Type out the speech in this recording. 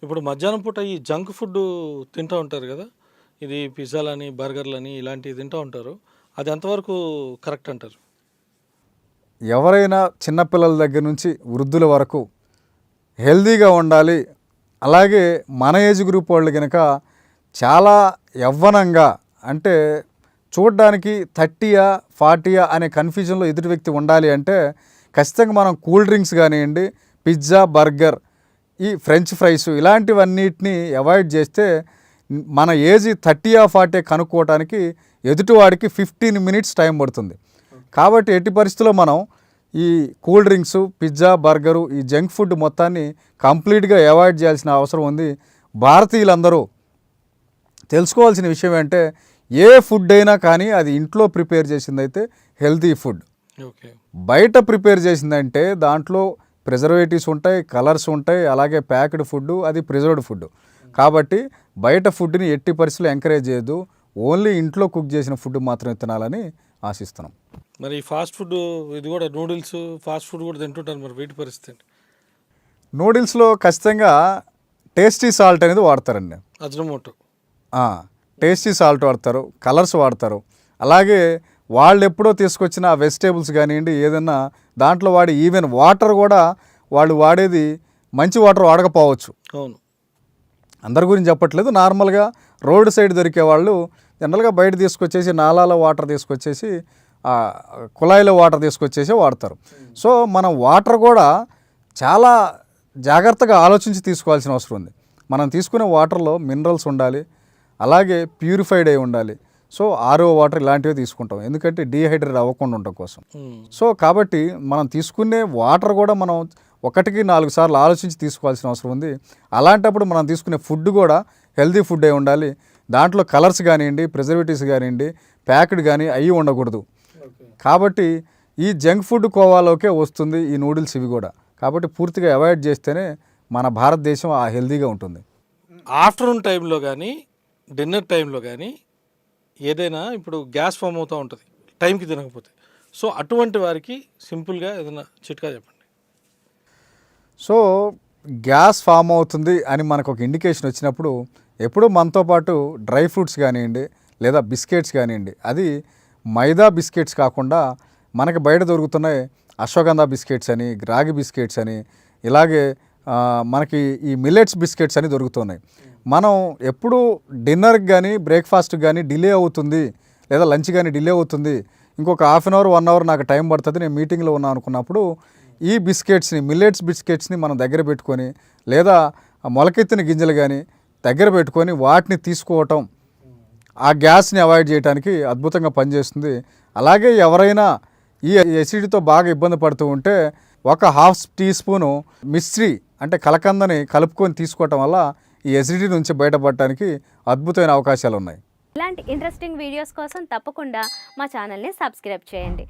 ఇప్పుడు మధ్యాహ్నం పూట ఈ జంక్ ఫుడ్ తింటూ ఉంటారు కదా, ఇది పిజ్జాలని బర్గర్లని ఇలాంటివి తింటూ ఉంటారు. అది ఎంతవరకు కరెక్ట్ అంటారు? ఎవరైనా చిన్నపిల్లల దగ్గర నుంచి వృద్ధుల వరకు హెల్దీగా ఉండాలి, అలాగే మన ఏజ్ గ్రూప్ వాళ్ళు కనుక చాలా యవ్వనంగా అంటే చూడడానికి 30యా 40యా అనే కన్ఫ్యూజన్లో ఎదుటి వ్యక్తి ఉండాలి అంటే ఖచ్చితంగా మనం కూల్ డ్రింక్స్ కానివ్వండి, పిజ్జా బర్గర్, ఈ ఫ్రెంచ్ ఫ్రైస్ ఇలాంటివన్నిటిని అవాయిడ్ చేస్తే మన ఏజ్ 30యా 40 కనుక్కోవడానికి ఎదుటివాడికి 15 మినిట్స్ టైం పడుతుంది. కాబట్టి ఎట్టి పరిస్థితుల్లో మనం ఈ కూల్ డ్రింక్స్, పిజ్జా బర్గరు, ఈ జంక్ ఫుడ్ మొత్తాన్ని కంప్లీట్గా అవాయిడ్ చేయాల్సిన అవసరం ఉంది. భారతీయులందరూ తెలుసుకోవాల్సిన విషయం ఏంటంటే ఏ ఫుడ్ అయినా కానీ అది ఇంట్లో ప్రిపేర్ చేసిందైతే హెల్తీ ఫుడ్. ఓకే, బయట ప్రిపేర్ చేసిందంటే దాంట్లో ప్రిజర్వేటివ్స్ ఉంటాయి, కలర్స్ ఉంటాయి, అలాగే ప్యాక్డ్ ఫుడ్, అది ప్రిజర్వ్డ్ ఫుడ్. కాబట్టి బయట ఫుడ్ని ఎట్టి పరిస్థితుల్లో ఎంకరేజ్ చేయొద్దు. ఓన్లీ ఇంట్లో కుక్ చేసిన ఫుడ్ మాత్రమే తినాలని ఆశిస్తున్నాం. మరి ఫాస్ట్ ఫుడ్ ఇది కూడా నూడిల్స్ ఫాస్ట్ ఫుడ్ కూడా తింటుంటారు, మరి వీటి పరిస్థితి ఏంటి? నూడిల్స్లో ఖచ్చితంగా టేస్టీ సాల్ట్ అనేది వాడతారండి. అజ్నమోటో టేస్టీ సాల్ట్ వాడతారు, కలర్స్ వాడతారు. అలాగే వాళ్ళు ఎప్పుడో తీసుకొచ్చిన వెజిటేబుల్స్ కానివ్వండి, ఏదైనా దాంట్లో వాడి ఈవెన్ వాటర్ కూడా వాళ్ళు వాడేది మంచి వాటర్ వాడకపోవచ్చు. అవును, అందరి గురించి చెప్పట్లేదు. నార్మల్గా రోడ్ సైడ్ దొరికే వాళ్ళు జనరల్గా బయట తీసుకొచ్చేసి నాలాలో వాటర్ తీసుకొచ్చేసి కుళాయిలో వాటర్ తీసుకొచ్చేసి వాడతారు. సో మనం వాటర్ కూడా చాలా జాగ్రత్తగా ఆలోచించి తీసుకోవాల్సిన అవసరం ఉంది. మనం తీసుకునే వాటర్లో మినరల్స్ ఉండాలి, అలాగే ప్యూరిఫైడ్ అయి ఉండాలి. సో ఆర్ఓ వాటర్ ఇలాంటివి తీసుకుంటాం, ఎందుకంటే డీహైడ్రేట్ అవ్వకుండా ఉండటం కోసం. సో కాబట్టి మనం తీసుకునే వాటర్ కూడా మనం 1-4 సార్లు ఆలోచించి తీసుకోవాల్సిన అవసరం ఉంది. అలాంటప్పుడు మనం తీసుకునే ఫుడ్ కూడా హెల్తీ ఫుడ్ అయి ఉండాలి. దాంట్లో కలర్స్ కానివ్వండి, ప్రిజర్వేటివ్స్ కానివ్వండి, ప్యాక్డ్ కానీ అవి ఉండకూడదు. కాబట్టి ఈ జంక్ ఫుడ్ కోవాలోకే వస్తుంది ఈ నూడిల్స్ ఇవి కూడా. కాబట్టి పూర్తిగా అవాయిడ్ చేస్తేనే మన భారతదేశం ఆ హెల్తీగా ఉంటుంది. ఆఫ్టర్నూన్ టైంలో కానీ డిన్నర్ టైంలో కానీ ఏదైనా ఇప్పుడు గ్యాస్ ఫామ్ అవుతూ ఉంటుంది టైంకి తినకపోతే. సో అటువంటి వారికి సింపుల్గా ఏదైనా చిట్కా చెప్పండి. సో గ్యాస్ ఫామ్ అవుతుంది అని మనకు ఒక ఇండికేషన్ వచ్చినప్పుడు ఎప్పుడూ మనతో పాటు డ్రై ఫ్రూట్స్ కానివ్వండి, లేదా బిస్కెట్స్ కానివ్వండి, అది మైదా బిస్కెట్స్ కాకుండా మనకి బయట దొరుకుతున్నాయి అశ్వగంధ బిస్కెట్స్ అని, రాగి బిస్కెట్స్ అని, ఇలాగే మనకి ఈ మిల్లెట్స్ బిస్కెట్స్ అని దొరుకుతున్నాయి. మనం ఎప్పుడు డిన్నర్కి కానీ బ్రేక్ఫాస్ట్కి కానీ డిలే అవుతుంది, లేదా లంచ్ కానీ డిలే అవుతుంది, ఇంకొక హాఫ్ అన్ అవర్ 1 అవర్ నాకు టైం పడుతుంది, నేను మీటింగ్లో ఉన్నాను అనుకున్నప్పుడు ఈ బిస్కెట్స్ని, మిల్లెట్స్ బిస్కెట్స్ని మనం దగ్గర పెట్టుకొని, లేదా మొలకెత్తిన గింజలు కానీ దగ్గర పెట్టుకొని వాటిని తీసుకోవటం ఆ గ్యాస్ని అవాయిడ్ చేయడానికి అద్భుతంగా పనిచేస్తుంది. అలాగే ఎవరైనా ఈ ఎసిడిటీతో బాగా ఇబ్బంది పడుతూ ఉంటే 1/2 టీ స్పూను మిశ్రీ అంటే కలకందని కలుపుకొని తీసుకోవటం వల్ల ఈ ఎసిడిటీ నుంచి బయటపడటానికి అద్భుతమైన అవకాశాలు ఉన్నాయి. ఇలాంటి ఇంట్రెస్టింగ్ వీడియోస్ కోసం తప్పకుండా మా ఛానల్ని సబ్స్క్రైబ్ చేయండి.